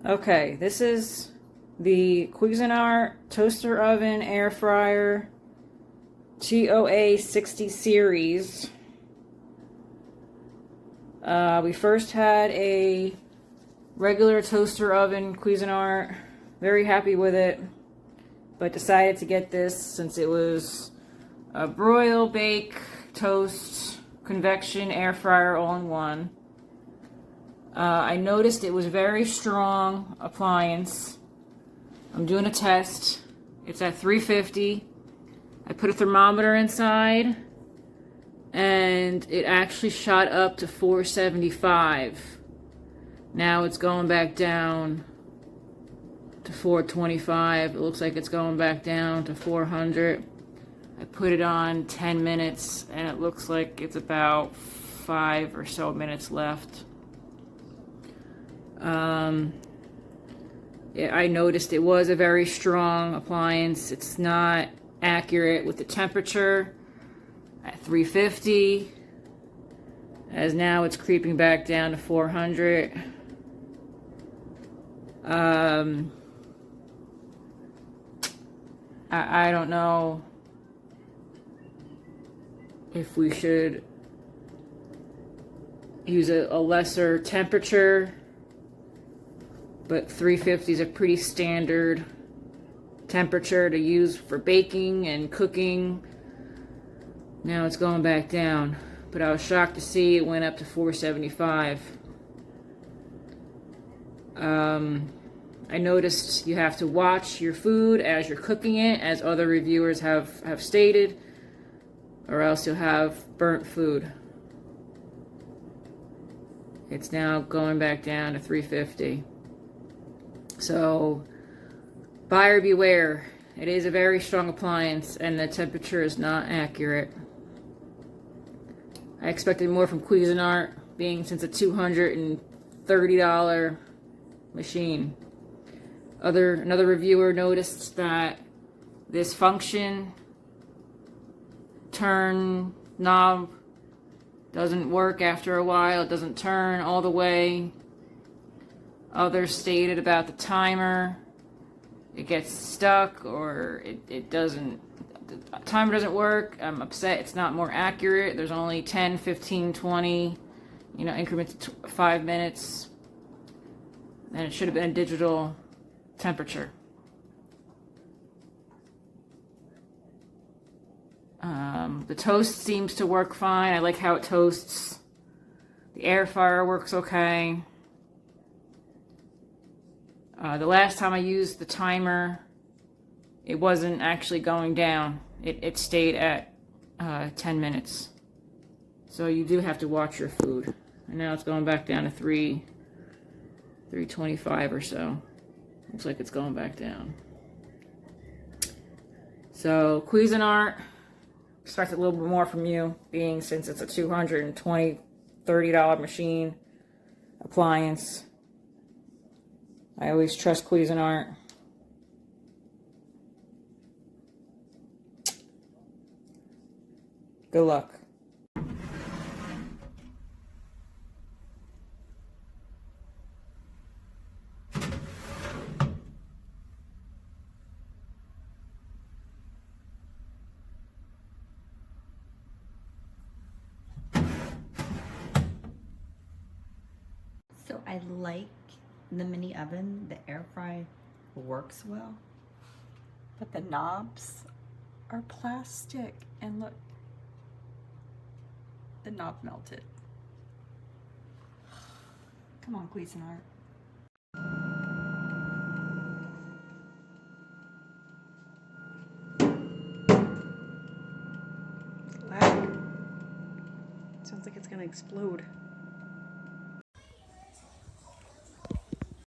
Okay, this is the Cuisinart Toaster Oven Air Fryer TOA-60 series. We first had a regular toaster oven Cuisinart, very happy with it, but decided to get this since it was a broil, bake, toast, convection air fryer all in one. I noticed it was a very strong appliance. I'm doing a test. It's at 350. I put a thermometer inside and it actually shot up to 475. Now it's going back down to 425. It looks like it's going back down to 400. I put it on 10 minutes and it looks like it's about 5 or so minutes left. I noticed it was a very strong appliance. It's not accurate with the temperature at 350, as now it's creeping back down to 400. I don't know if we should use a lesser temperature, but 350 is a pretty standard temperature to use for baking and cooking. Now it's going back down, but I was shocked to see it went up to 475. I noticed you have to watch your food as you're cooking it, as other reviewers have stated, or else you'll have burnt food. It's now going back down to 350. So, buyer beware. It is a very strong appliance and the temperature is not accurate. I expected more from Cuisinart, being since a $230 machine. Another reviewer noticed that this function turn knob doesn't work after a while. It doesn't turn all the way. Others stated about the timer, it gets stuck, or it doesn't, the timer doesn't work. I'm upset it's not more accurate. There's only 10, 15, 20, increments of 5 minutes. And it should have been a digital temperature. The toast seems to work fine. I like how it toasts. The air fryer works okay. The last time I used the timer, it wasn't actually going down. It stayed at 10 minutes. So you do have to watch your food. And now it's going back down to 325 or so. Looks like it's going back down. So Cuisinart, expect a little bit more from you, being since it's a $220, $30 machine appliance. I always trust Cuisinart. Good luck. So I like the mini oven. The air fry works well, but the knobs are plastic, and look, the knob melted. Come on, Cuisinart. Loud. Sounds like it's gonna explode.